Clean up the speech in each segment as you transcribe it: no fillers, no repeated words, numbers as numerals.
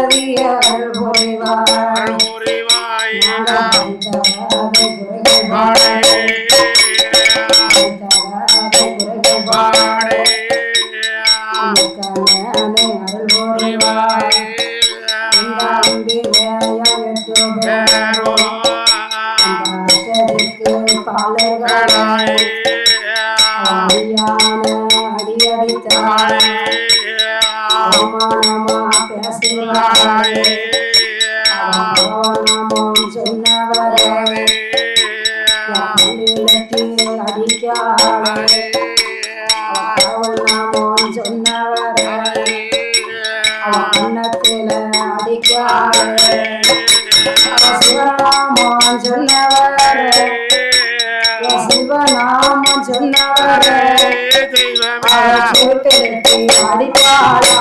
அருள் புரிவாய் சிவநாமம் சொன்னவரே அடிப்பாளா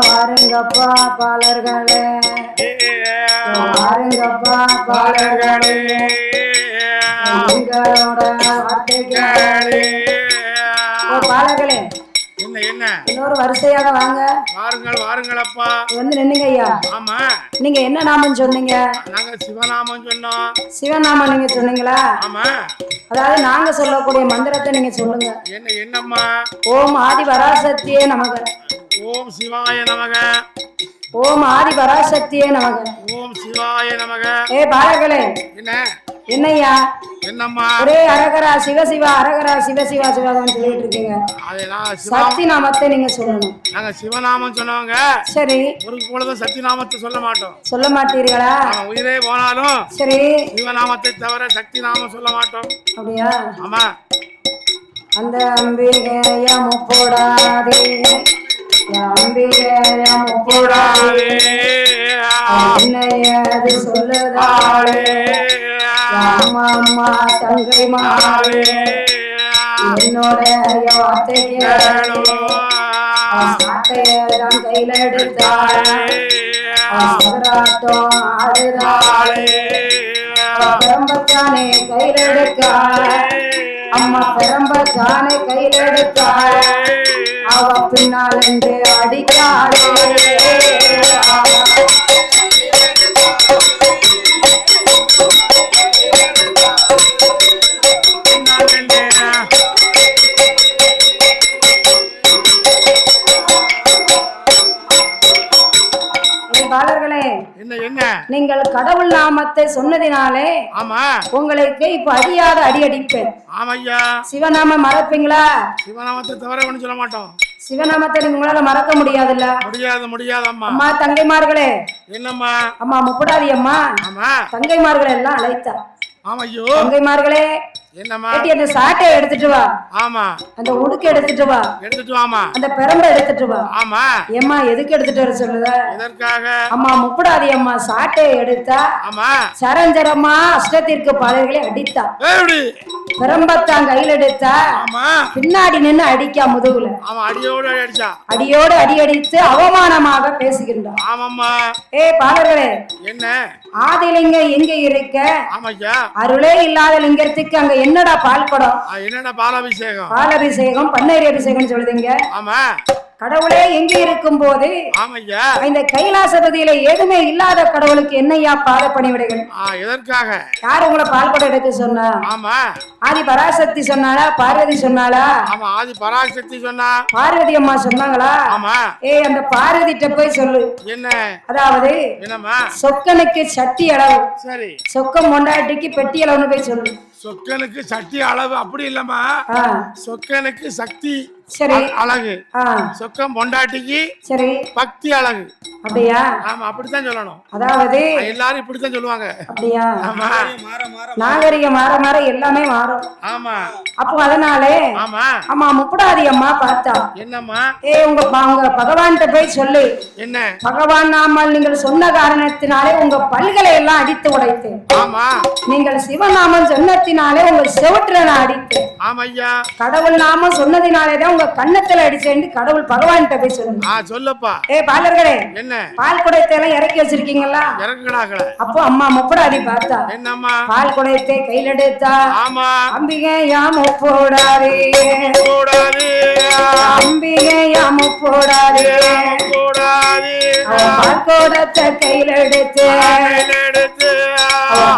வாருங்கப்பா பாலர்களே வாருங்கப்பா பாலர்களே உங்களோட வார்த்தைகளே பாலர்களே என்ன இன்னொரு வரிசையாக வாங்க. வாருங்களப்பா. வந்து நின்னுங்க ஐயா. ஆமா. நீங்க என்ன நாமம் சொன்னீங்க? நாங்க சிவநாமம் சொன்னோம். சிவநாமம் நீங்க சொன்னீங்களா? ஆமா. அதாவது நாங்க சொல்லக்கூடிய மந்திரத்தை நீங்க சொல்லுங்க. என்னம்மா? ஓம் ஆதி பராசக்தியே நமக. ஓம் சிவாய நமக. ஓம் ஆதி பராசக்தியே நமக. ஓம் சிவாய நமக. பாலர்களே என்னையா என்னம்மா ஒரே அரகரா சிவசிவா அரகரா சிவசிவா சிவாதான் சொல்லிட்டு இருக்கீங்க. சக்தி நாமத்தை நீங்க சொல்லணும். நாங்க சிவநாமம் சொன்னவங்க. சரி. ஒரு பொழுதும் சக்தி நாமத்தை சொல்ல மாட்டோம். சொல்ல மாட்டீர்களா? உயிரே போனாலும் சரி சிவநாமத்தை தவிர சக்தி நாமம் சொல்ல மாட்டோம். அப்படியா? ஆமா. அந்த அம்பிகைய முப்போடாதே அம்பிகைய முப்போடாதே என்னையது சொல்லுதாளே அம்மா தங்கை மாவே என்னோட வார்த்தை சாட்டையதான் கையில எடுத்தாளே சதுராட்டம் ஆடுதாளே பெரம்பச்சானே கையில எடுக்காளே அம்மா பெரம்பச்சானே கையில எடுக்காளே அவ பின்னால் என்று அடிக்காளே பாலர்களே என்ன நீங்கள் கடவுள் நாமத்தை சொன்னதினாலே ஆமா உங்களுக்கு இப்ப அடியாத அடி அடிப்பேன். ஆமையா. சிவநாமம் மறப்பீங்களா? சிவநாமத்தை தவிர ஒண்ணு சொல்ல மாட்டோம். சிவநாமத்தை உங்களால மறக்க முடியாதுல்ல? முடியாது அம்மா. அம்மா தங்கைமார்களே. என்னம்மா? அம்மா முப்படாதி அம்மா. ஆமா. தங்கைமார்கள் எல்லாம் அழைத்தா. ஆமையோ. தங்கைமார்களே என்னம்மா? அந்த சாட்டையை எடுத்துட்டு வா. ஆமா. அந்த உடுக்க எடுத்துட்டு வா. எடுத்துட்டு வாமா. அந்த பெரம்பை எடுத்துட்டு வா. ஆமா. ஏம்மா எதுக்கு எடுத்துட்டு வர சொல்லுத? எதற்காக? அம்மா முப்படாதி அம்மா சாட்டையை எடுத்தா. ஆமா. சரஞ்சரமா அஷ்டத்திற்கு பாடல்களை அடித்தா. பெரம்பத்தான் கையில் எடுத்தா. ஆமா. பின்னாடி நின்று அடிக்கா முதுகுல. ஆமா. அடியோடு அடிச்சா. அடியோடு அடி அடித்து அவமானமாக பேசுகின்றான். ஆமாம்மா. பாலர்களே என்ன ஆதிலிங்க எங்க இருக்க? ஆமாய்யா. அருளே இல்லாத லிங்கத்துக்கு அங்க என்னடா பால் குடம்? என்னடா பாலாபிஷேகம்? பாலாபிஷேகம் பன்னீர் அபிஷேகம் சொல்லுதீங்க. ஆமா. கடவுளே எங்க இருக்கும் போது ஆமையா இந்த கைலாசபதியில எதுவுமே இல்லாத கடவுளுக்கு என்னையா பாத பணிவிடைகள்? எதற்காக? யார் உங்களை பால் குடம் எடுக்க சொன்னா? ஆமா. ஆதி பராசக்தி சொன்னாளா? பார்வதி சொன்னாளா? ஆமா. ஆதி பராசக்தி சொன்னா. பார்வதி அம்மா சொன்னாங்களா? ஆமா. அந்த பார்வதிட்ட போய் சொல்லு. என்ன? அதாவது என்னம்மா? சொக்கனுக்கு சட்டி அளவு. சரி. சொக்கம் கொண்டாட்டிக்கு பெட்டி அளவுன்னு போய் சொல்லு. சொக்கனுக்கு சட்டி அளவு அப்படி இல்லம்மா. சொக்கனுக்கு சக்தி சரி அழகு. சொக்கம் பொண்டாட்டிக்கு சரி பக்தி அழகு. அப்படியா? ஆமா, அப்படித்தான் சொல்லணும். அதாவது எல்லாரும் இப்படித்தான் சொல்லுவாங்க. அப்படியா? ஆமா, நாகரிகம் மாற மாற எல்லாமே மாறும். ஆமா. அப்போ அதனாலே ஆமா. அம்மா முப்படாதி அம்மா பார்த்தா, என்னம்மா? உங்க பகவான்கிட்ட போய் சொல்லு, என்ன பகவான் நாமல் நீங்கள் சொன்ன காரணத்தினாலே உங்க பல்களை எல்லாம் அடித்து உடைத்தேன். ஆமா. நீங்கள் சிவநாமம் சொன்னதினாலே உங்க செவற்றுல நான் அடித்தேன். ஆமா ஐயா. கடவுள் நாமம் சொன்னதினாலேதான் உங்க கன்னத்துல அடிச்சேன். கடவுள் பகவான்கிட்ட போய் சொல்லு. சொல்லப்பா. பாலர்களே, என்ன பால் குடத்தை எல்லாம் இறக்கி வச்சிருக்கீங்களா? இறக்குறாங்களே. அப்போ அம்மா முப்படாதி பார்த்தா, என்னம்மா? பால் குடத்தை கையில் எடுத்தா. ஆமா. அம்பிகையா முப்போடாதே, அம்பிகையா முப்போடாதே, பால் குடத்தை கையில் எடுத்து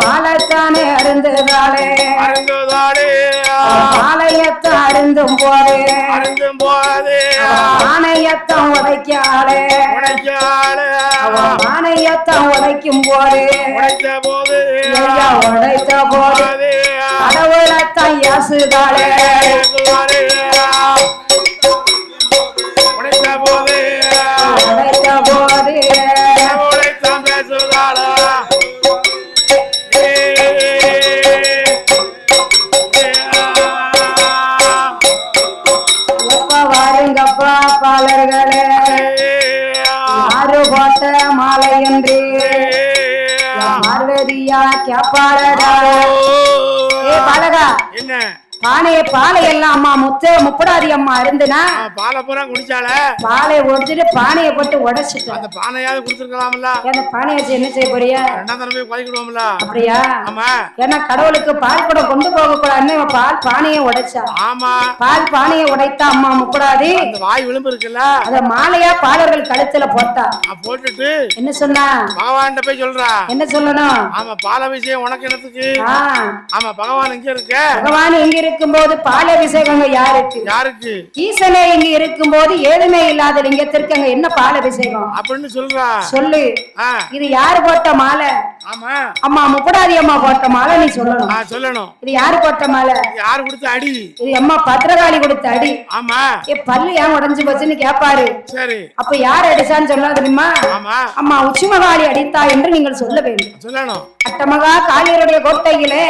பாலத்தானே அருந்துதாளே, ஆலயத்தை அருந்தும் போது ஆணையத்தம் உடைக்காளே, ஆணையத்தம் உடைக்கும் போது உடைத்த போது கடவுளத்தான் யாசுதாளே, உடைத்த போது வாருங்கப்பா பாலர்களே, ஆறு போட்ட மாலை என்று பார்வதியா கேப்பாளடா. பாலகா, என்ன பாலை எல்லாம் அம்மா முப்படாதி அம்மா இருந்துனா பாலை பூரா குடிச்சால, பாலை ஒடிச்சிட்டு பானையை போட்டு உடைச்சிட்டு அந்த பானையாவது குடுத்துருக்கலாம்ல. அந்த பானையை வச்சு என்ன செய்ய போறியா? ரெண்டாம் தடவை பழிக்கிடுவோம்ல. அப்படியா? ஆமா. ஏன்னா கடவுளுக்கு பால் கூட கொண்டு போக கூடாதுன்னு பால் பானையை உடைச்சா. ஆமா. பால் பானையை உடைத்தா அம்மா முப்படாதி அந்த வாய் விளிம்பு இருக்குல்ல, அத மாலையா பாலர்கள் கழுத்துல போட்டா. போட்டுட்டு என்ன சொன்னா? பகவான் போய் சொல்றா. என்ன சொல்லணும்? ஆமா, பால விஷயம் உனக்கு என்னத்துக்கு? ஆமா, பகவான் இங்க இருக்க. பகவான் இங்க இருக்கும்போது பாலாபிஷேகம் யாருக்கு? ஈசனே இங்க இருக்கும்போது ஏதுமே இல்லாத லிங்கத்திற்கு அங்க என்ன பாலாபிஷேகம் அப்படின்னு சொல்றா. சொல்லு, இது யாரு போட்ட மாலை? ஆமா, அம்மா முப்படாதி அம்மா போட்ட மாலை. நீ சொல்லணும். இது யாரு போட்ட மாலை? யாரு கொடுத்த அடி? இது அம்மா பத்திரகாளி கொடுத்த அடி. ஆமா. பல்லு ஏன் உடைஞ்சு போச்சுன்னு கேப்பாரு. சரி, அப்ப யார் அடிச்சான்னு சொன்னா தெரியுமா? அம்மா உச்சிமகாளி அடித்தா என்று நீங்கள் சொல்ல வேண்டும். சொல்லணும். அட்டமகா காளியருடைய கோட்டையிலே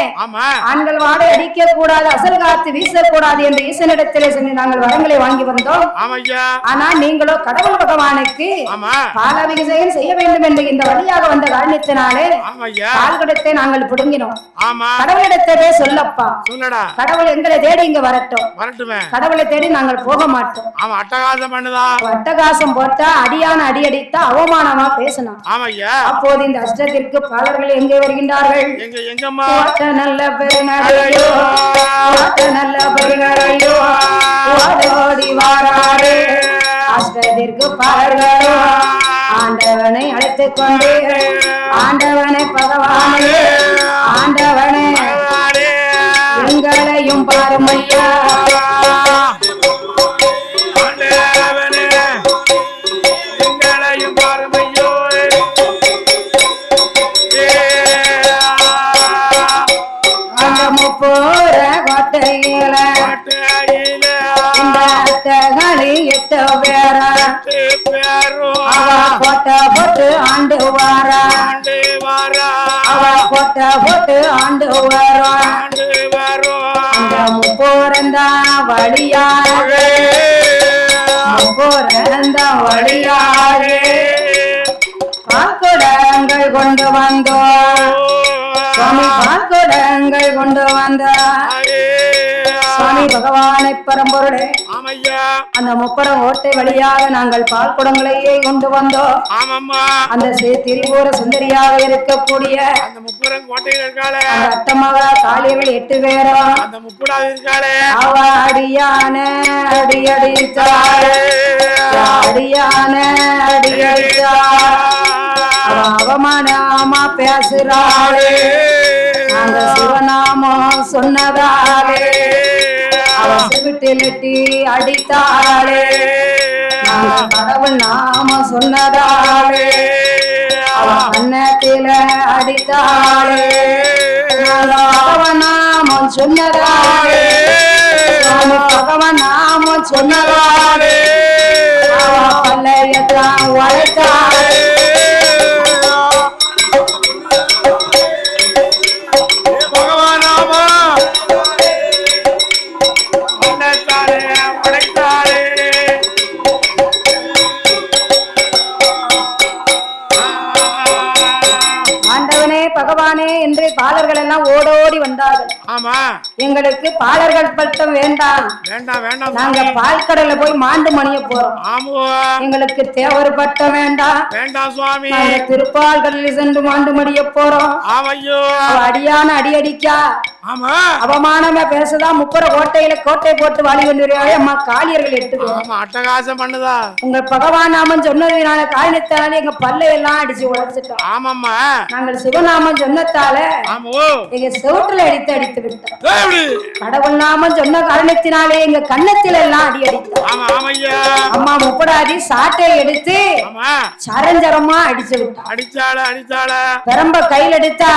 ஆண்கள் வாடை அடிக்க கூடாது, அசல் காத்து வீசக்கூடாது என்று ஈசனிடத்திலே சென்று நாங்கள் வரங்களை வாங்கி வந்தோம். ஆனா நீங்களோ கடவுள் பகவானுக்கு பாலாபிஷேகம் செய்ய வேண்டும் என்று இந்த வழியாக வந்த காரணத்தினாலே பால்குடத்தை நாங்கள் புடுங்கினோம். கடவுளிடத்தே சொல்லப்பா, கடவுள் எங்களை தேடி இங்க வரட்டும். கடவுளை தேடி நாங்கள் போக மாட்டோம். அட்டகாசம் போட்டா அடியான அடி அடித்தா அவமானமா பேசணும். அப்போது இந்த அஷ்டத்திற்கு பாலர்கள் எங்கே வருகின்றார்கள்? நல்ல பெருநடையோ, நல்ல பெருநடையோ ஓடி வாராரே. அஷ்டத்திற்கு பாலர்களோ ஆண்டவனை அழைத்துக் கொண்டு, ஆண்டவனை பகவானே, ஆண்டவனே எங்களையும் பாருமையா, போற கோட்டையில இந்த அட்டகளி 8 பேரா அவ கோட்டை போட்டு ஆண்டு வாரா, அவ கோட்டை போட்டு ஆண்டு வரா. அந்த முப்போரந்தா வழியாக, முப்போரந்தா வழியாக பால்குடங்கள் கொண்டு வந்தோம். சுவாமி பால்குடங்கள் கொண்டு வந்தார். சுவாமி பகவானை பரம்பொருளே, அந்த முப்பரம் ஓட்டை வழியாக நாங்கள் பால் குடங்களையே கொண்டு வந்தோம். அந்த திரிபுர சுந்தரியாக இருக்கக்கூடிய அட்டமாக காளியர்கள் 8 பேரும் அவ அடியான அடியடித்தாள், அடியான அடியடித்தாள். அவமானமா பேசுறாளே, அந்த சிவநாமம் சொன்னதாலே அவ செவிட்டிலட்டி அடித்தாளே. கடவுள் நாம சொன்னதாலே அவ கண்ணத்தில அடித்தாளே. பகவன் நாமம் சொன்னதாலே, பகவன் நாமம் சொன்னதாலே அவ பல்லையத்தான் உழைத்தாளே. பகவானே என்று பாலர்கள் எல்லாம் ஓடோடி வந்தார்கள். ஆமா, எங்களுக்கு பாலர்கள் பட்டம் வேண்டாம், வேண்டாம் வேண்டாம், நாங்க பால் கடல்ல போய் மாண்டு மணிய போறோம். ஆமா, எங்களுக்கு தேவர் பட்டம் வேண்டாம், வேண்டாம் சுவாமி, நாங்க திருப்பால் கடலில் சென்று மாண்டு மடிய போறோம். ஆமையோ, அடியான அடி அடிக்கா, ஆமா, அவமானமா பேசுதான் முப்பர கோட்டை போட்டு வாழி வந்துருவாரு. அம்மா காளியர்கள் எடுத்துக்கோ, அட்டகாசம் பண்ணுதா. உங்க பகவான் நாமம் சொன்னதுனால காரணத்தாலே எங்க பல்லை எல்லாம் அடிச்சு உடைச்சிட்டோம். ஆமாம்மா, நாங்கள் சிவநாமம் சொன்னதால எங்க செவுட்டுல அடித்து விட்டோம். கடவுள் நாமம் சொன்ன காரணத்தினாலே எங்க கன்னத்தில எல்லாம் அடி அடித்தோம். அம்மா முப்படாதி சாட்டை எடுத்து சரஞ்சரமா அடிச்சு விட்டோம். அடிச்சாள பெரம்ப கையில் எடுத்தா,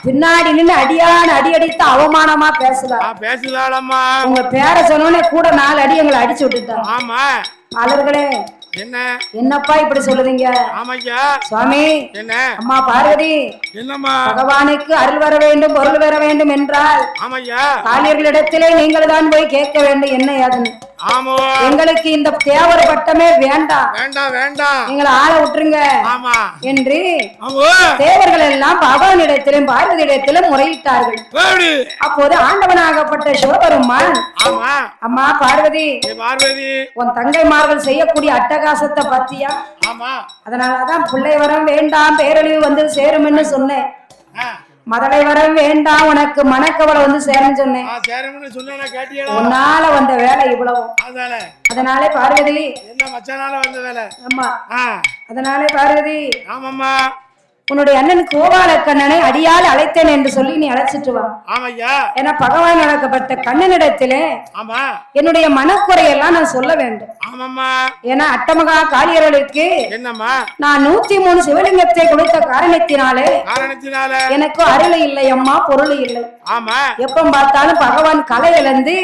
பின்னாடி நின்று அடியான அடி அடித்து அவமானமா பேசுதாளம்மா. உங்க பேரை சொன்னோன்னே கூட 4 அடி எங்களை அடிச்சு விட்டுட்டாங்க. ஆமா, பாலர்களே என்னப்பா இப்படி சொல்லுதீங்க? சுவாமி, அம்மா பார்வதி, பகவானுக்கு அருள் வர வேண்டும், பொருள் வர வேண்டும் என்றால் காளியர்களிடத்திலே நீங்கள் தான் போய் கேட்க வேண்டும் என்ன ஏதுன்னு. எங்களுக்கு இந்த தேவர் பட்டமே வேண்டாம், எங்களை ஆள விட்டுருங்க என்று தேவர்கள் எல்லாம் பகவானிடத்திலும் பார்வதியிடத்திலும் முறையிட்டார்கள். அப்போது ஆண்டவனாகப்பட்ட சிவபெருமான், அம்மா பார்வதி, உன் தங்கைமார்கள் செய்யக்கூடிய அட்டகாசத்தை பத்தியா? அதனாலதான் பிள்ளை வரம் வேண்டாம், பேரழிவு வந்து சேரும்னு சொன்னேன். மதலை வரம் வேண்டாம், உனக்கு மனக்கவலை வந்து சேரும்னு சொன்னேன். உன்னால வந்த வேலை இவ்வளவு. அதனாலே பார்வதி, ஆமா, அதனாலே பார்வதி, உன்னுடைய அண்ணன் கோபால கண்ணனை அடியால் அழைத்தேன் என்று சொல்லி நீ அழைச்சிட்டு வா. ஏன்னா பகவான் அழைக்கப்பட்ட கண்ணனிடத்திலே என்னுடைய மனக்குறையெல்லாம் நான் சொல்ல வேண்டும். ஏன்னா அட்டமகா காளியர்களுக்கு நான் 103 சிவலிங்கத்தை கொடுத்த காரணத்தினாலே எனக்கு அருள் இல்லை அம்மா, பொருள் இல்லை. எப்ப பார்த்தாலும் பகவான் கலை இழந்து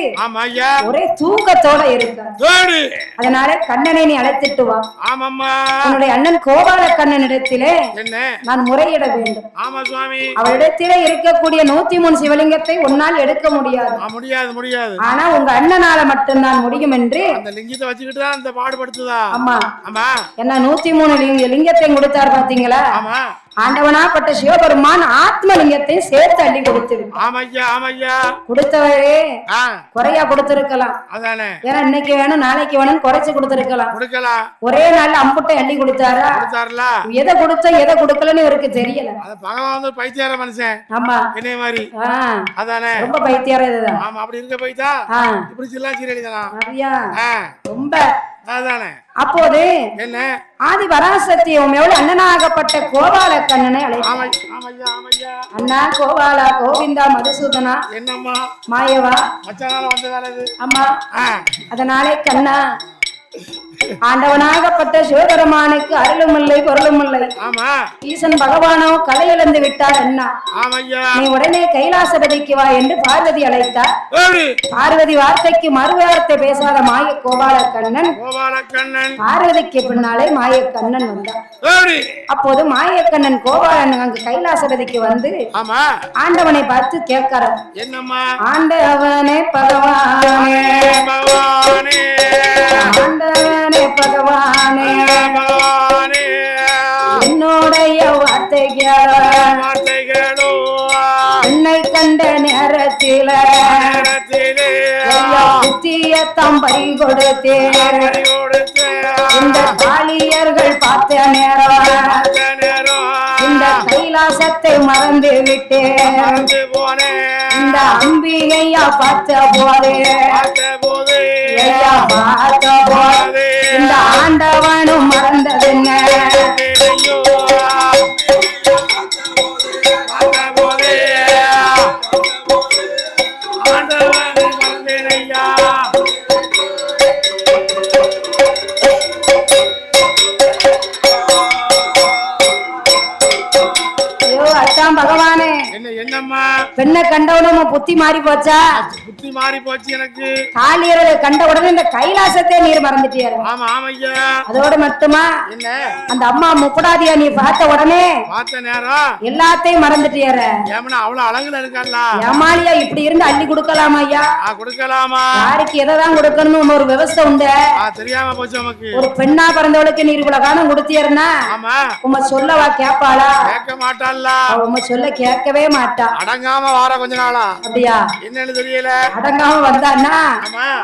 ஒரே தூக்கத்தோட இருக்கார். அதனால கண்ணனை நீ அழைத்துட்டு வா. உன்னுடைய அண்ணன் கோபால கண்ணனிடத்திலே நான் முறையிட வேண்டும். அவரிடத்திலே இருக்கக்கூடிய 103 சிவலிங்கத்தை உன்னால் எடுக்க முடியாது. ஆனா உங்க அண்ணனால மட்டும்தான் முடியும் என்று ஆமா, என்ன 103 லிங்கத்தை கொடுத்தார் பாத்தீங்களா? ஆண்டவனாப்பட்ட சிவபெருமான் ஆத்மலிங்கத்தை சேர்த்து அள்ளி கொடுத்து கொடுத்தவரே குறையா கொடுத்திருக்கலாம். ஏன்னா இன்னைக்கு வேணும் நாளைக்கு வேணும் குறைச்சு கொடுத்திருக்கலாம். ஒரே நாள் அம்புட்டை அள்ளி கொடுத்தாரா? எதை கொடுத்த எதை கொடுக்கலன்னு இவருக்கு தெரியல. பைத்தியார மனுஷன். ஆமா, என்ன மாதிரி ரொம்ப பைத்தியார இதுதான். அப்படி இருக்க போய்தா ரொம்ப. அப்போது என்ன ஆதி பராசக்தி எவ்வளவு அண்ணனாகப்பட்ட கோபால கண்ணனை அழைத்தார். அண்ணா கோபாலா, கோவிந்தா, மதுசூதனா, என்னம்மா மாயவா, அம்மா. அதனாலே கண்ணா, ஆண்டவனாகப்பட்ட சிவபெருமானுக்கு அருளும் இல்லை, பொருளும் இல்லை. ஈசன் பகவானோ கலை இழந்து விட்டார். அண்ணா, நீ உடனே கைலாசபதிக்கு வா என்று பார்வதி அழைத்தார். பார்வதி வார்த்தைக்கு மறுவார்த்தை பேசாத மாய கோபால கண்ணன் பார்வதிக்கு பின்னாலே மாய கண்ணன் வந்தார். அப்போது மாயக்கண்ணன் கோபாலன் அங்கு கைலாசபதிக்கு வந்து ஆண்டவனை பார்த்து கேட்கிறார். ஆண்டவனே பகவானே, ஆண்டவனே பகவானே, என்னுடைய வார்த்தைகளோ என்னை கண்ட நேரத்தில புத்தியத்தம் பறி கொடுத்தேன். இந்த காளியர்கள் பார்த்த நேரம் இந்த கைலாசத்தை மறந்து விட்டேன். இந்த அம்பிகையா பார்த்த போதே பார்த்த போது இந்த ஆண்டவனும் மறந்ததுங்க. பகவானே, பெண்ணை கண்டவனும் புத்தி மாறி போச்சா? புத்தி மாறி போச்சு எனக்கு. காளியர்களை கண்ட உடனே இந்த கைலாசத்தை நீர் மறந்துட்டியாரு. ஆமா ஆமையா. அதோட மட்டுமா என்ன அந்த அம்மா முப்படாதியா நீ பார்த்த உடனே பார்த்த நேரம் எல்லாத்தையும் மறந்துட்டியாரு. ஏமனா அவ்வளவு அழகுல இருக்கல்ல. ஏமாலியா இப்படி இருந்து அள்ளி கொடுக்கலாமா ஐயா? கொடுக்கலாமா? யாருக்கு எதைதான் கொடுக்கணும்னு ஒரு விவசாயம் உண்டு. தெரியாம போச்சு நமக்கு. ஒரு பெண்ணா பிறந்தவளுக்கு நீர் இவ்வளவு காலம் கொடுத்தியர்னா உம்ம சொல்லவா கேட்பாளா? கேட்க மாட்டாள்ல. உம்ம சொல்ல கேட்கவே மாட்டா. அடங்காம வார கொஞ்ச நாளா. அப்படியா? என்னன்னு தெரியல. அடங்காம வந்தான்னா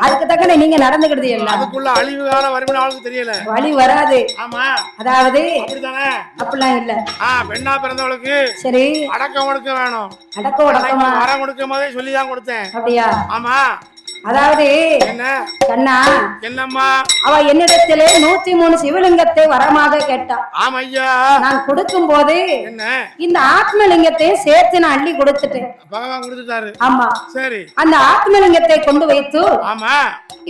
அதுக்கு தக்க நீங்க நடந்துக்கிடுது எல்லாம். அதுக்குள்ள அழிவு காலம் வரும்னு அவளுக்கு தெரியல. வழி வராது. ஆமா. அதாவது அப்படிதானே? அப்படிலாம் இல்ல. பெண்ணா பிறந்தவளுக்கு சரி அடக்கம் ஒடுக்க வேணும். அடக்கம் ஒடுக்கமா? வரம் கொடுக்கும் போதே சொல்லிதான் கொடுத்தேன். அப்படியா? ஆமா. அதாவது என்ன கண்ணா என்னம்மா அவ என்னிடத்திலே 103 சிவலிங்கத்தை வரமாக கேட்டா. ஆமையா. நான் கொடுக்கும் போது என்ன இந்த ஆத்மலிங்கத்தை சேர்த்து நான் அள்ளி கொடுத்துட்டேன். பகவான் கொடுத்துட்டாரு. ஆமா சரி. அந்த ஆத்மலிங்கத்தை கொண்டு வைத்து ஆமா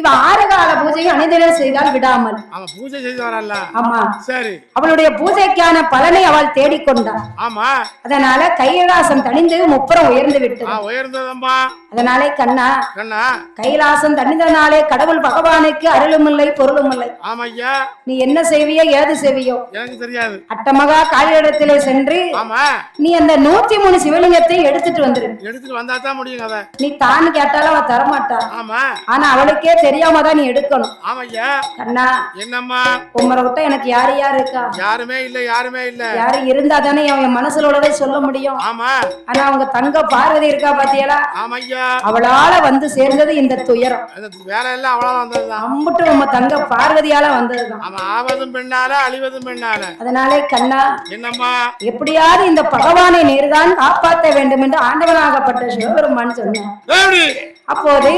இவ 6 கால பூஜையை அணிதினம் செய்தால் விடாமல். அவ பூஜை செய்து வரல. ஆமா சரி. அவளுடைய பூஜைக்கான பலனை அவள் தேடிக்கொண்டாள். ஆமா. அதனால கைலாசம் தணிந்து முப்புறம் உயர்ந்து விட்டது. உயர்ந்ததம்மா. அதனாலே கண்ணா கண்ணா கைலாசம் தணிந்தனாலே கடவுள் பகவானுக்கு அருளும் இல்லை பொருளும் இல்லை. ஆமையா. நீ என்ன செய்வியோ ஏது செய்வியோ எனக்கு தெரியாது. அட்டமகா காளியிடத்திலே சென்று ஆமா நீ அந்த 103 சிவலிங்கத்தை எடுத்துட்டு வந்துரு. எடுத்துட்டு வந்தா தான் முடியும் கதை. நீ தான் கேட்டாலும் அவ தரமாட்டா. ஆமா. ஆனா அவளுக்கே தெரியாம தான் நீ எடுக்கணும். ஆமையா. கண்ணா என்னம்மா உம்மரை விட்ட எனக்கு யாரு யாரு இருக்கா? யாருமே இல்ல. யாருமே இல்ல. யாரு இருந்தா தானே அவன் மனசுல உள்ளதை சொல்ல முடியும். ஆமா. ஆனா அவங்க தங்க பார்வதி இருக்கா பாத்தியலா? ஆமையா. அவளால வந்து சேர்ந்தது இந்த துயரம். வேற எல்லாம் அவளால வந்ததுதான். அம்புட்டு உம்ம தங்க பார்வதியால வந்ததுதான். அவன் ஆவதும் பெண்ணால அழிவதும் பெண்ணால. அதனாலே கண்ணா என்னம்மா எப்படியாவது இந்த பகவானை நேர்தான் காப்பாற்ற வேண்டும் என்று ஆண்டவனாகப்பட்ட சிவபெருமான் சொன்னார். அப்போது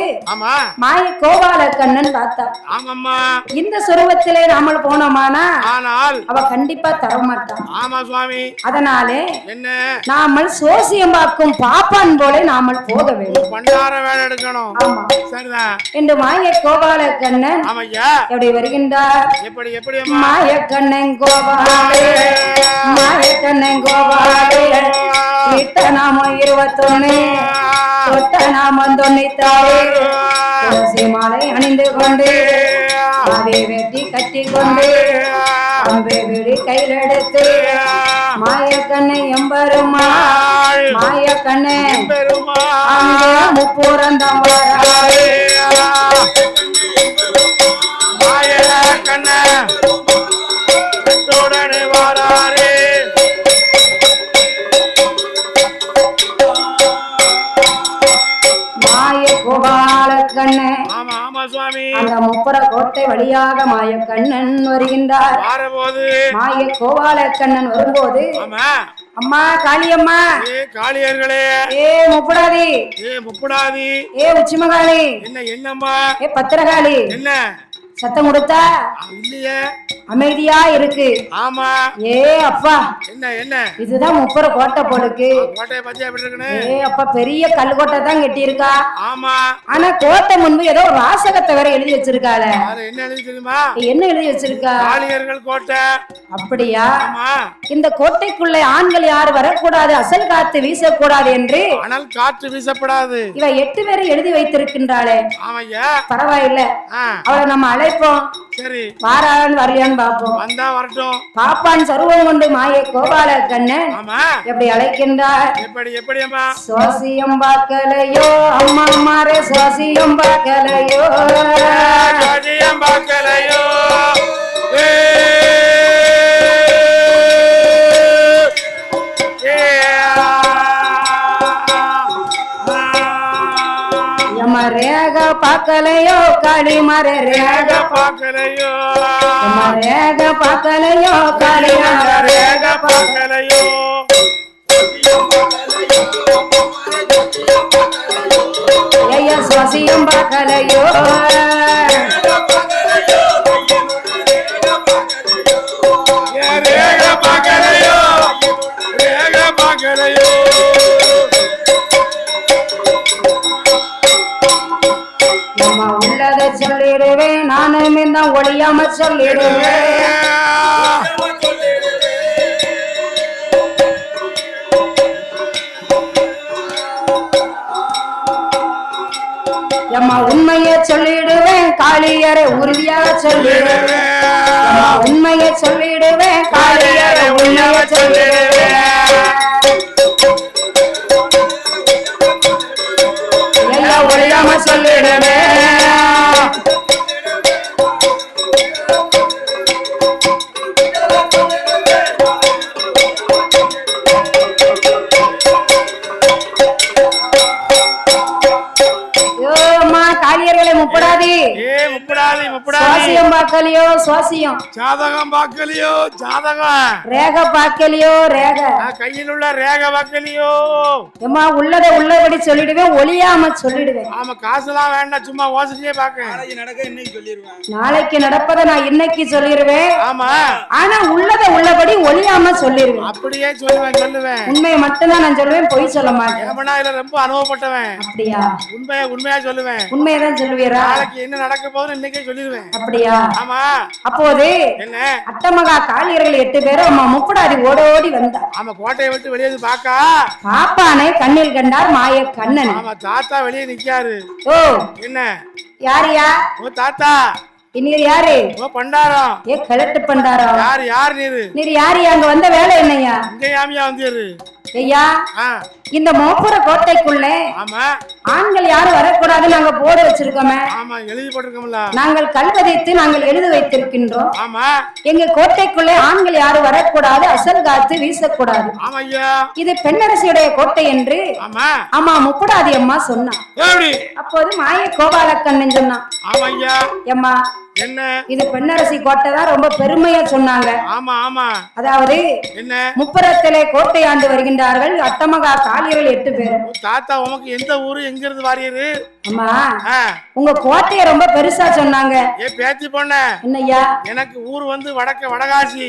மாய கோபால கண்ணன் பார்த்தார். ஆமாம்மா. இந்த சொருவத்திலே நாமல் போனோமானா ஆனால் அவ கண்டிப்பா தரமாட்டான். ஆமா சுவாமி. அதனாலே என்ன நாமல் சோசியம் பார்க்கும் பாப்பான் போல நாமல் போக வேண்டும். பண்டார வேலை எடுக்கணும். ஆமா சரிதான் என்று மாய கோபால கண்ணன் ஆமையா எப்படி வருகின்றார்? எப்படி எப்படி மாய கண்ணன் கோபாலே மாய கண்ணன் கோபாலே இட்ட நாம 21 தொட்ட நாம 96 துளசி மாலை அணிந்து கொண்டு அதை வெட்டி கட்டி கொண்டு அம்பை விழி கையில் எடுத்து மாயக்கண்ணை எம்பெருமாள் மாயக்கண்ணை அங்கே முப்புறந்தம் வராரே மாயக்கண்ணை தொடனே வராரே. கோபாலக்கண்ணன் அந்த முப்புற கோட்டை வழியாக மாயக்கண்ணன் வருகின்றார். மாய கோபாலக்கண்ணன் வரும்போது அம்மா காளியம்மா காளியர்களே ஏ முப்புடாதி முப்புடாதி ஏ உச்சிமகாளி என்னம்மா ஏ பத்திரகாளி என்ன சத்தம் கொடுத்தா இல்லையே அமைதியா இருக்கு. ஆமா. ஏ அப்பா என்ன என்ன இதுதான் முப்புற கோட்டை போலுக்கு. கோட்டையை பத்தி எப்படி இருக்குன்னு? ஏ அப்பா பெரிய கல் கோட்டை தான் கட்டி இருக்கா. ஆமா. ஆனா கோட்டை முன்பு ஏதோ வாசகத்தை வேற எழுதி வச்சிருக்காள. என்ன எழுதி தெரியுமா? என்ன எழுதி வச்சிருக்கா? காளியர்கள் கோட்டை. அப்படியா? ஆமா. இந்த கோட்டைக்குள்ள ஆண்கள் யாரும் வரக்கூடாது, அசல் காத்து வீசக்கூடாது என்று. அனல் காற்று வீசப்படாது. இவ 8 பேரை எழுதி வைத்திருக்கின்றாளே. ஆமையா. பரவாயில்ல. அவளை நம்ம அழைப்போம். சரி. வாரான் வரலையான்னு பாப்போம். வந்தா வரட்டும். பாப்பான் சர்வம் கொண்டு மாய கோபால கண்ணன் எப்படி அழைக்கின்றார்? எப்படி எப்படி அம்மா? சோசியம் பார்க்கலையோ அம்மா மாரே சோசியம் பார்க்கலையோ சோசியம் பார்க்கலையோ ரேக பார்க்கலையோ காளி மர ரேக பார்க்கலையோ ரேக பார்க்கலையோ காளி மர ரேக பார்க்கலையோ ஐயா சுவாசியம் பார்க்கலையோ ரேக பார்க்கலையோ ரேக பார்க்கலையோ உள்ளதை சொல்லிடுவேன் நானும் இந்த ஒளியாம சொல்லிடுவேன். காளியரை உறுதியாக சொல்லிடுவேன் உண்மையை சொல்லிடுவேன் காளியரை உண்மையை சொல்லிடுவேன் எல்லாம் ஒழியாம சொல்லிடுவேன் முப்படாதி சுவாசியம் பார்க்கலையோ சுவாசியம் ஜாதகம் பார்க்கலையோ ஜாதகம் ரேக பார்க்கலையோ ரேக கையில் உள்ள ரேக பார்க்கலையோ ஏமா உள்ளதை உள்ளபடி சொல்லிடுவேன் ஒளியாம சொல்லிடுவேன் ஆமா காசுலாம் வேண்டாம் சும்மா ஓசிட்டே பாக்க நாளைக்கு நடப்பதை நான் இன்னைக்கு சொல்லிடுவேன் ஆமா ஆனா உள்ளதை உள்ளபடி ஒளியாம சொல்லிடுவேன் அப்படியே சொல்லுவேன் உண்மையை மட்டும்தான் நான் சொல்லுவேன் பொய் சொல்ல மாட்டேன் இதுல ரொம்ப அனுபவப்பட்டவன் அப்படியா உண்மையா சொல்லுவேன் உண்மையதான் சொல்லுவீரா நாளைக்கு என்ன நடக்க போகுது இன்னைக்கே சொல்லிடுவேன் அப்படியா ஆமா அப்போது என்ன அட்டமகா காளியர்கள் 8 பேரும் அம்மா முப்படாதி ஓடோடி வந்தா ஆமா கோட்டையை விட்டு வெளியே பாக்கா பாப்பானை கண்ணில் கண்டார் மாய கண்ணன் ஆமா தாத்தா வெளியே நிக்காரு ஓ என்ன யாரியா ஓ தாத்தா நீர் யாரு ஓ பண்டாரம் ஏ கலட்டு பண்டாரம் யார் நீர் யாரு அங்க வந்த வேலை என்னையா இங்க யாமியா வந்தீரு ஐயா இந்த மோப்புற கோட்டைக்குள்ள ஆமா ஆண்கள் யாரும் வரக்கூடாது நாங்க போர்டு வச்சிருக்கோமே ஆமா எழுதி போட்டிருக்கோம்ல நாங்கள் கல்வதைத்து நாங்கள் எழுதி வைத்திருக்கின்றோம் ஆமா எங்க கோட்டைக்குள்ளே ஆண்கள் யாரும் வரக்கூடாது அசல் காத்து வீசக்கூடாது ஆமா ஐயா இது பெண்ணரசியுடைய கோட்டை என்று ஆமா ஆமா முப்படாதி அம்மா சொன்னா அப்போது மாய கோபாலக்கண்ணன் சொன்னான் ஆமா ஐயா அம்மா என்ன இது பெண்ணரசி கோட்டை தான் ரொம்ப பெருமையா சொன்னாங்க ஆமா ஆமா அதாவது என்ன முப்புறத்திலே கோட்டை ஆண்டு வருகின்றார்கள் அட்டமகா காளியர்கள் 8 பேர் தாத்தா உனக்கு எந்த ஊரு எங்க இருந்து வாரியது அம்மா உங்க கோட்டையை ரொம்ப பெருசா சொன்னாங்க ஏ பேத்தி பொண்ண என்னய்யா எனக்கு ஊர் வந்து வடகாசி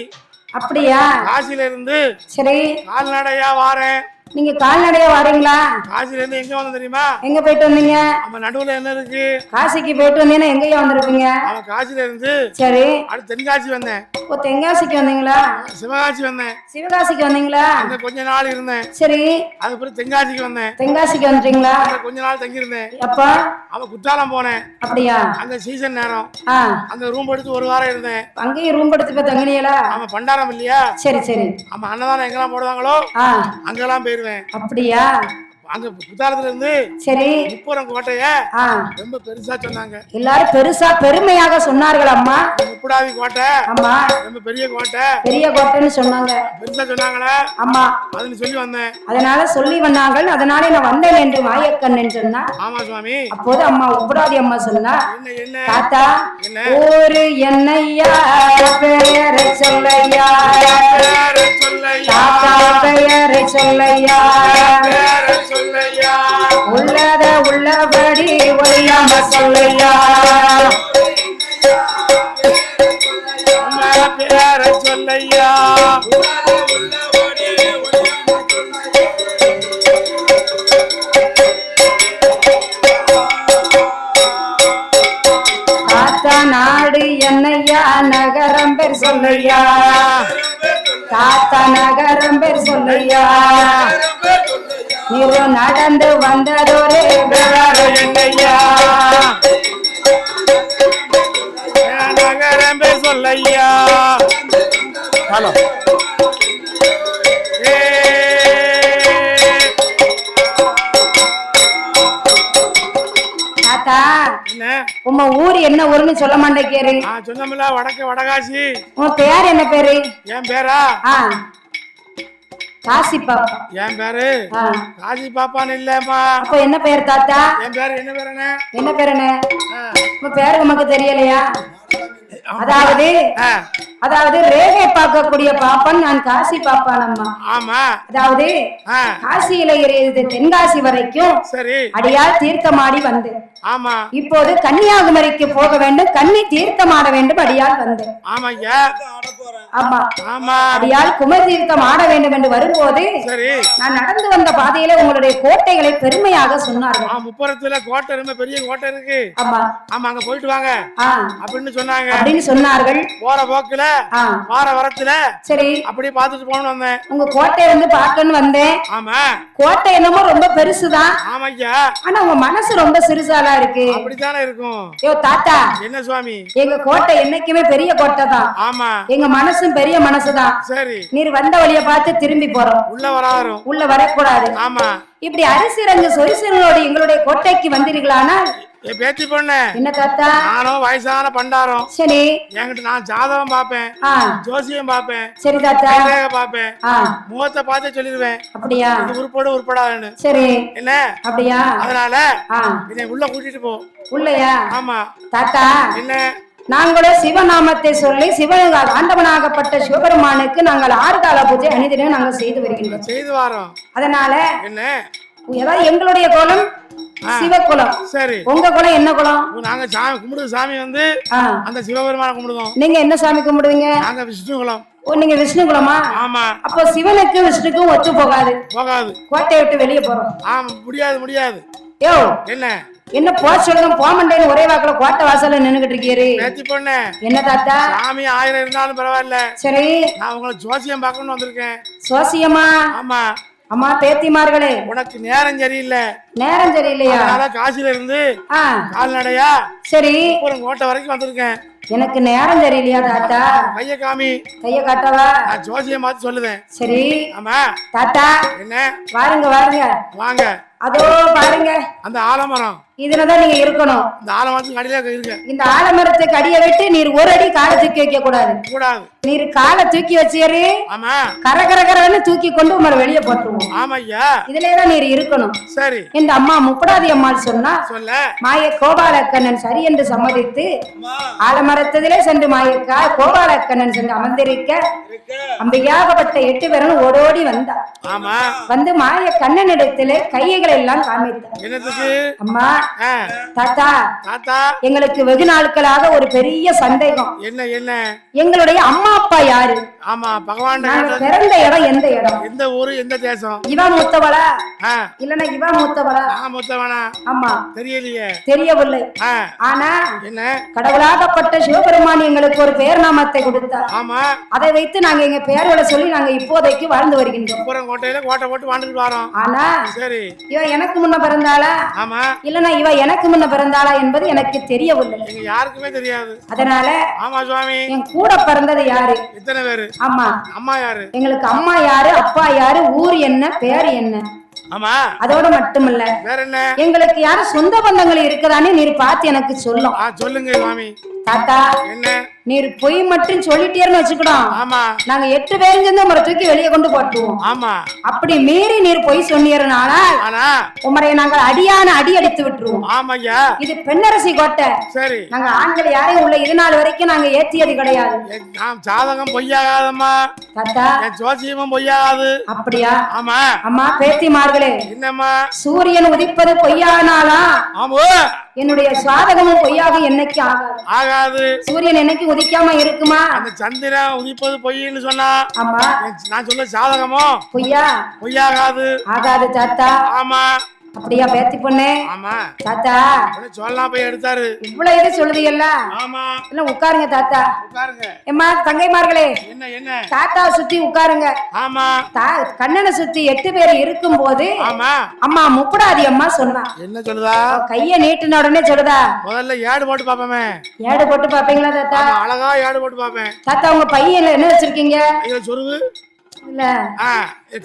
அப்படியா காசில இருந்து சரி கால்நடையா வாரேன் நீங்க கால்நடையா வரீங்களா காசில இருந்து எங்க வந்து தெரியுமா எங்க போயிட்டு வந்தீங்க நம்ம நடுவுல என்ன இருக்கு காசிக்கு போயிட்டு வந்தீங்கன்னா எங்கயா வந்திருப்பீங்க அவன் காசில இருந்து சரி அடுத்து தென்காசி வந்தேன் ஓ தென்காசிக்கு வந்தீங்களா சிவகாசி வந்தேன் சிவகாசிக்கு வந்தீங்களா அங்க கொஞ்ச நாள் இருந்தேன் சரி அதுக்கப்புறம் தென்காசிக்கு வந்தேன் தென்காசிக்கு வந்துட்டீங்களா கொஞ்ச நாள் தங்கி இருந்தேன் அப்பா அவன் குற்றாலம் போனேன் அப்படியா அங்க சீசன் நேரம் அங்க ரூம் எடுத்து 1 வாரம் இருந்தேன் அங்கேயும் ரூம் எடுத்து போய் தங்கினீங்களா ஆமா பண்டாரம் இல்லையா சரி சரி ஆமா அன்னதானம் எங்கெல்லாம் போடுவாங்களோ அங்கெல்லாம் போயிருவேன் அப்படியா அங்க குத்தாலத்துல இருந்து சரி முப்புறம் கோட்டைய ரொம்ப பெருசா சொன்னாங்க எல்லாரும் பெருசா பெருமையாக சொன்னார்கள் அம்மா முப்புடாதி கோட்டை ஆமா ரொம்ப பெரிய கோட்டைன்னு சொன்னாங்க பெருசா சொன்னாங்களே ஆமா அதுன்னு சொல்லி வந்தேன் அதனால சொல்லி வந்தாங்க அதனால நான் வந்தேன் என்று மாயக்கண்ணன் சொன்னா ஆமா சுவாமி அப்போது அம்மா முப்புடாதி அம்மா சொன்னா என்ன தாத்தா ஒரு என்னையா பெயரை சொல்லையா தாத்தா பெயரை சொல்லையா உள்ளத உள்ளபடி ஒழியாம சொல்லையா பேர சொல்லையா தாத்தா நாடு என்னையா நகரம் பேர் சொல்லையா தாத்தா நகரம் பேர் சொல்லையா நீரு நடந்து வந்ததொரு என்னையா நகரம் பேர் சொல்லையா ஹலோ தாத்தா உங்க ஊர் என்ன ஊருன்னு சொல்ல மாட்டேன் சொன்னமில்ல வடகாசி உன் பேர் என்ன பேரு என் பேரா காசி பாப்பா என் பேரு காசி பாப்பான்னு இல்லம்மா அப்ப என்ன பேர் தாத்தா என் பேரு என்ன பேர் என்ன உங்க பேரு உமக்கு தெரியலையா அதாவது ரேகை பார்க்கக்கூடிய பாப்பன் நான் காசி பாப்பான் அம்மா ஆமா அதாவது காசியில இருந்து தென்காசி வரைக்கும் சரி அடியால் தீர்த்தமாடி வந்து ஆமா இப்போது கன்னியாகுமரிக்கு போக வேண்டும் கன்னி தீர்த்தமாட வேண்டும் அடியால் வந்து ஆமா ஐயா ஆமா ஆமா அடியால் குமரி தீர்த்தம் ஆட வேண்டும் என்று வரும்போது சரி நான் நடந்து வந்த பாதையில உங்களுடைய கோட்டைகளை பெருமையாக சொன்னார்கள். முப்புறத்துல கோட்டை ரொம்ப பெரிய கோட்டை இருக்கு. ஆமா ஆமா அங்க போயிட்டு வாங்க அப்படின்னு சொன்னார்கள். போற போக்குல வார வரத்துல சரி அப்படி பாத்துட்டு போகணும் வந்தேன். உங்க கோட்டை வந்து பாக்கன்னு வந்தேன். ஆமா கோட்டை என்னமோ ரொம்ப பெருசுதான். ஆமாய்யா ஆனா உங்க மனசு ரொம்ப சிறுசாலா இருக்கு. அப்படித்தானே இருக்கும். யோ தாத்தா என்ன சுவாமி எங்க கோட்டை என்னைக்குமே பெரிய கோட்டை தான். ஆமா எங்க மனசும் பெரிய மனசுதான். சரி நீர் வந்த வழிய பார்த்து திரும்பி போறோம். உள்ள வரக்கூடாது. ஆமா இப்படி அரிசிரங்கு சொரிசிரங்களோடு எங்களுடைய கோட்டைக்கு வந்தீர்களானா பேச்சு பொண்ணு என்ன தாத்தா நானும் வயசான பண்டாரம். சரி என்கிட்ட நான் ஜாதகம் பாப்பேன் ஜோசியம் பாப்பேன். சரி தாத்தா பாப்பேன் முகத்தை பார்த்து சொல்லிடுவேன். அப்படியா உருப்படு உருப்படாதுன்னு. சரி என்ன அப்படியா அதனால என்னை உள்ள கூட்டிட்டு போ. உள்ளயா ஆமா தாத்தா என்ன நாங்களும் சிவநாமத்தை சொல்லி ஆண்டவனாகப்பட்ட சிவபெருமானுக்கு நாங்கள் 6 கால பூஜை அணிதினம் நாங்கள் செய்து வருகின்றோம். செய்து வரோம். அதனால என்ன ஏதாவது எங்களுடைய கோலம் சிவகுலம். சரி உங்க குலம் என்ன குலம்? நாங்க சாமி கும்பிடுற சாமி வந்து அந்த சிவபெருமான கும்பிடுவோம். நீங்க என்ன சாமி கும்பிடுவீங்க? நாங்க விஷ்ணு குலம். ஓ நீங்க விஷ்ணு குலமா? ஆமா. அப்போ சிவனுக்கு விஷ்ணுக்கும் ஒத்து போகாது. கோட்டையை விட்டு வெளியே போறோம். ஆமா முடியாது. யோ என்ன என்ன போ சொல்லுங்க போமண்டேன்னு ஒரே வாக்குல கோட்டை வாசல்ல நின்னுகிட்டு இருக்கீரு. பேத்தி பொண்ணு என்ன தாத்தா சாமி 1000 இருந்தாலும் பரவாயில்ல. சரி நான் உங்களை ஜோசியம் பார்க்கணும்னு வந்திருக்கேன். ஜோசியமா? ஆமா அம்மா பேத்திமார்களே உனக்கு நேரம் சரியில்லை. நேரம் சரியில்லையா? அதனால காசில இருந்து கால்நடையா சரி ஒரு கோட்டை வரைக்கும் வந்திருக்கேன். எனக்கு நேரம் சரியில்லையா தாத்தா? கைய காமி. கைய காட்டவா? நான் ஜோசியம் பார்த்து சொல்லுவேன். சரி ஆமா தாத்தா என்ன வாருங்க வாங்க அதோ பாருங்க அந்த ஆலமரம் இதுலதான் நீங்க இருக்கணும். இந்த ஆலமரத்துக்கு அடியில இருங்க. இந்த ஆலமரத்துக்கு அடியை விட்டு நீர் ஒரு அடி காலை தூக்கி வைக்க கூடாது. நீர் காலை தூக்கி வச்சிரு. ஆமா கரகரகரன்னு தூக்கி கொண்டு உங்களை வெளியே போட்டுருவோம். ஆமாய்யா இதுலதான் நீர் இருக்கணும். சரி இந்த அம்மா முப்படாதி அம்மாள் சொன்னா சொல்ல மாய கோபாலக்கண்ணன் சரி என்று சம்மதித்து ஆலமரத்திலே சென்று மாயக்கா கோபாலக்கண்ணன் சென்று அமர்ந்திருக்க அம்பிகையாகப்பட்ட 8 பேரும் ஓடோடி வந்தார். ஆமா வந்து மாய கண்ணனிடத்திலே கைகளை எல்லாம் காமித்தார். அம்மா தாத்தா எங்களுக்கு வெகு நாட்களாக ஒரு பெரிய சந்தேகம். என்ன எங்களுடைய அம்மா அப்பா யாரு? ஆமா பகவான் பிறந்த இடம் எந்த இடம்? எந்த ஊரு எந்த தேசம்? இவா மூத்தவளா இல்லன்னா இவா மூத்தவளா? மூத்தவனா? ஆமா தெரியலையே. தெரியவில்லை. ஆனா என்ன கடவுளாகப்பட்ட சிவபெருமான் எங்களுக்கு ஒரு பெயர் நாமத்தை கொடுத்தார். ஆமா அதை வைத்து நாங்க எங்க பெயர்களை சொல்லி நாங்க இப்போதைக்கு வாழ்ந்து வருகின்றோம். கோட்டையில கோட்டை போட்டு வாழ்ந்துட்டு வரோம். ஆனா சரி இவ எனக்கு முன்ன பிறந்தாளா? ஆமா இல்லனா இவ எனக்கு முன்ன பிறந்தாளா என்பது எனக்கு தெரியவில்லை. யாருக்குமே தெரியாது. அதனால ஆமா சுவாமி என் கூட பிறந்தது யாரு? எத்தனை பேரு? ஆமா அம்மா யாரு? எங்களுக்கு அம்மா யாரு அப்பா யாரு ஊர் என்ன பேர் என்ன? ஆமா அதோட மட்டுமல்ல வேற என்ன எங்களுக்கு யாரும் சொந்த பந்தங்கள் இருக்குதானே நீர் பார்த்து எனக்கு சொல்லும். சொல்லுங்க சுவாமி. தாத்தா என்ன நீர் பொய் மட்டும் சொல்லிட்டேன்னு வச்சுக்கிடும். ஆமா நாங்க 8 பேரும் சேர்ந்து உங்களை தூக்கி வெளியே கொண்டு போட்டுவோம். ஆமா அப்படி மீறி நீர் பொய் சொன்னீர்னால உமரை நாங்கள் அடியான அடி அடித்து விட்டுருவோம். ஆமாய்யா இது பெண்ணரசி கோட்டை. சரி நாங்க ஆண்கள் யாரையும் உள்ள இது நாள் வரைக்கும் நாங்க ஏத்தியது கிடையாது. ஜாதகம் பொய்யாகாதம்மா தாத்தா ஜோசியமும் பொய்யாகாது. அப்படியா? ஆமா அம்மா பேத்திமார்களே என்னம்மா சூரியன் உதிப்பது பொய்யானாலா? ஆமா என்னுடைய சாதகமும் பொய்யாக என்னைக்கு ஆகாது. சூரியன் என்னைக்கு உதிக்காம இருக்குமா? அந்த சந்திரன் உதிப்பது பொய்ன்னு சொன்னா ஆமா நான் சொல்ல சாதகமோ பொய்யாகாது தாத்தா. ஆமா அப்படியா பேத்தி பொண்ணு? ஆமா தாத்தா சொல்லலாம் போய் எடுத்தாரு. இவ்வளவு இது சொல்லுதீங்கல்ல? ஆமா எல்லாம் உட்காருங்க தாத்தா உட்காருங்க. எம்மா தங்கைமார்களே என்ன தாத்தாவை சுத்தி உட்காருங்க. ஆமா கண்ணனை சுத்தி 8 பேர் இருக்கும் போது ஆமா அம்மா முப்படாதி அம்மா சொன்னா என்ன சொல்லுதா? கைய நீட்டின உடனே சொல்லுதா முதல்ல ஏடு போட்டு பாப்பமே. ஏடு போட்டு பாப்பீங்களா தாத்தா? அழகா ஏடு போட்டு பாப்பேன். தாத்தா உங்க பையன்ல என்ன வச்சிருக்கீங்க? சொருவு இல்ல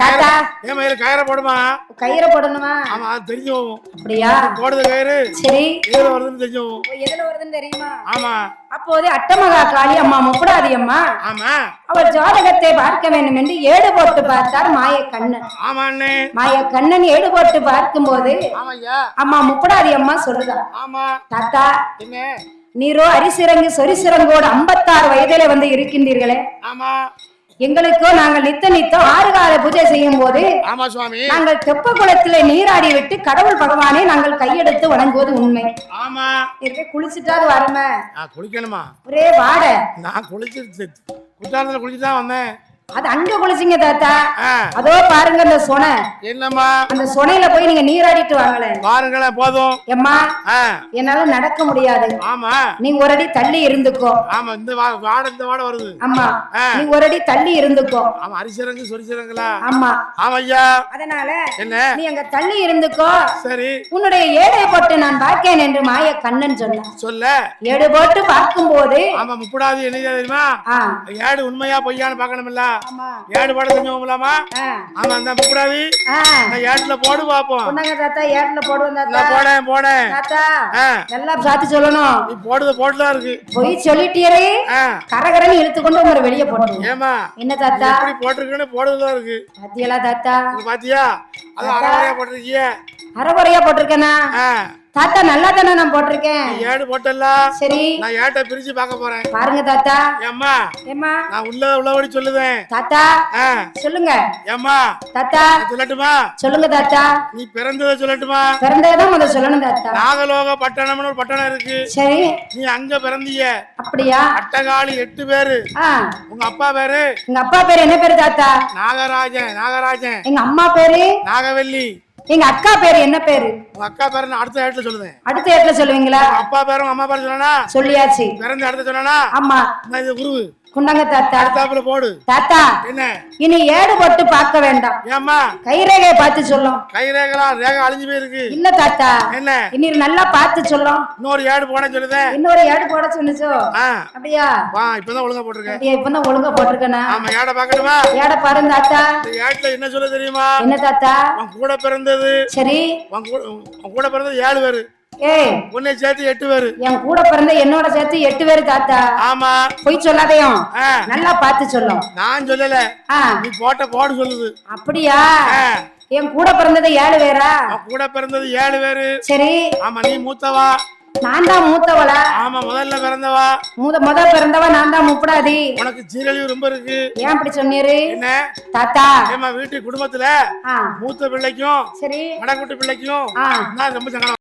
தாத்தா ஏன் கயிறை போடுமா? கயிறை போடணுமா? ஆமா அது தெரிஞ்சு போகும். அப்படியா போடுற கயிறு சரி எதுல வருதுன்னு தெரிஞ்சு போகும். எதுல வருதுன்னு தெரியுமா? ஆமா அப்போது அட்டமகா காளி அம்மா முப்படாதி அம்மா ஆமா அவர் ஜாதகத்தை பார்க்க வேண்டும் என்று ஏடு போட்டு பார்த்தார் மாயக்கண்ணன். ஆமா அண்ணே மாயக்கண்ணன் ஏடு போட்டு பார்க்கும் போது அம்மா முப்படாதி அம்மா சொல்லுதா ஆமா தாத்தா என்ன நீரோ அரிசிறங்கு சொரிசிறங்கோடு 56 வயதிலே வந்து இருக்கின்றீர்களே. ஆமா எங்களுக்கோ நாங்கள் நித்தம் 6 கால பூஜை செய்யும் போது நாங்கள் தெப்ப குளத்திலே நீராடி விட்டு கடவுள் பகவானை நாங்கள் கையெடுத்து வணங்குவது உண்மை. ஆமா குளிச்சுட்டாது வரமே குளிக்கணுமா? ஒரே வாட நான் குளிச்சு குற்றாலத்துல குளிச்சுதான் வந்தேன். அது அங்க குளிச்சிங்க தாத்தா. ஆ. அதோ பாருங்க அந்த சொனை. என்னம்மா? அந்த சொனையில போய் நீங்க நீராடிட்டு வாங்களே. பாருங்களேன் போதும். எம்மா என்னால நடக்க முடியாது. ஆமா. நீ ஒரு அடி தள்ளி இருந்துக்கோ. ஆமா இந்த வாட வருது. ஆமா நீ ஒரு அடி தள்ளி இருந்துக்கோ. ஆமா அரிசிரங்கு சொரிசிரங்களா? ஆமா. ஆமா ஐயா. அதனால என்ன நீ அங்க தள்ளி இருந்துக்கோ. சரி. உன்னுடைய ஏடை போட்டு நான் பார்க்கேன் என்று மாய கண்ணன் சொல்ல ஏடு போட்டு பார்க்கும் போது ஆமா முப்படாது என்ன தெரியுமா? ஏடு உண்மையா பொய்யான்னு பாக்கணும்ல. ஏடு போட தெரிஞ்சவங்களாமா? ஆமா அந்த முப்படாது ஏட்டுல போடு பாப்போம். தாத்தா ஏட்டுல போடுவோம் தாத்தா. போடேன் தாத்தா நல்லா சாத்தி சொல்லணும். நீ போடுறது போட்டுதான் இருக்கு. பொய் சொல்லிட்டீரே கரகரன்னு இழுத்து கொண்டு உங்களை வெளியே போட்டு. ஏமா என்ன தாத்தா எப்படி போட்டிருக்குன்னு போடுறதா இருக்கு. பாத்தியலா தாத்தா? பாத்தியா? அது அரைகுறையா போட்டிருக்கிய. அரைகுறையா போட்டிருக்கேனா? தாத்தா நல்லா தானே நான் போட்டிருக்கேன். ஏடு போட்டல. சரி நான் ஏட்ட பிரிச்சு பார்க்க போறேன். பாருங்க தாத்தா. ஏம்மா ஏம்மா நான் உள்ளபடி சொல்லுவேன். தாத்தா சொல்லுங்க. ஏம்மா தாத்தா சொல்லட்டுமா? சொல்லுங்க தாத்தா. நீ பிறந்ததை சொல்லட்டுமா? பிறந்ததான் முதல்ல சொல்லணும் தாத்தா. நாகலோக பட்டணம்னு ஒரு பட்டணம் இருக்கு. சரி நீ அங்க பிறந்தீங்க. அப்படியா? அட்டகாளி 8 பேரு. உங்க அப்பா பேரு? எங்க அப்பா பேரு என்ன பேரு தாத்தா? நாகராஜன். எங்க அம்மா பேரு? நாகவல்லி. எங்க அக்கா பேரு என்ன பேரு? உங்க அக்கா பேரு நான் அடுத்த ஏட்ல சொல்லுவேன். அடுத்த ஏட்ல சொல்லுவீங்களா? அப்பா பேரும் அம்மா பேரும் சொன்னா சொல்லியாச்சு. பிறந்த அடுத்த சொன்னா ஆமா நான் இது குரு குண்டாங்க தாத்தா. அடுத்தாப்புல போடு தாத்தா. என்ன இனி ஏடு போட்டு பார்க்க வேண்டாம். ஏம்மா கைரேகையை பார்த்து சொல்லும். கைரேகா ரேகை அழிஞ்சு போயிருக்கு. இல்ல தாத்தா என்ன இனி நல்லா பார்த்து சொல்லும். இன்னொரு ஏடு போட சொல்லுதேன். இன்னொரு ஏடு போட சொன்னுச்சோ? அப்படியா? வா இப்பதான் ஒழுங்கா போட்டுருக்கேன். இப்பதான் ஒழுங்கா போட்டிருக்கேனா? ஆமா ஏட பாக்கணுமா? ஏட பாருங்க தாத்தா. இந்த ஏட்ல என்ன சொல்ல தெரியுமா? என்ன தாத்தா? உன் கூட பிறந்தது. சரி உன் கூட பிறந்தது 7 பேரு. உன்னை சேர்த்து 8 பேரு. என் கூட பிறந்த என்னோட சேர்த்து 8 பேரு தாத்தா. ஆமா போய் சொல்லாதையும் நல்லா பார்த்து சொல்லும். நான் சொல்லல நீ போடு சொல்லுது. அப்படியா? என் கூட பிறந்தது 7 பேரா? கூட பிறந்தது 7 பேரு. சரி ஆமா நீ மூத்தவா? நான் தான் மூத்தவளா? ஆமா முதல்ல பிறந்தவா. முத பிறந்தவா நான் தான் முப்படாதி. உனக்கு சீரழிவு ரொம்ப இருக்கு. ஏன் அப்படி சொன்னீரு? என்ன தாத்தா ஏமா வீட்டு குடும்பத்துல மூத்த பிள்ளைக்கும் சரி மடக்குட்டி பிள்ளைக்கும் நான் ரொம்ப சங்கடம்.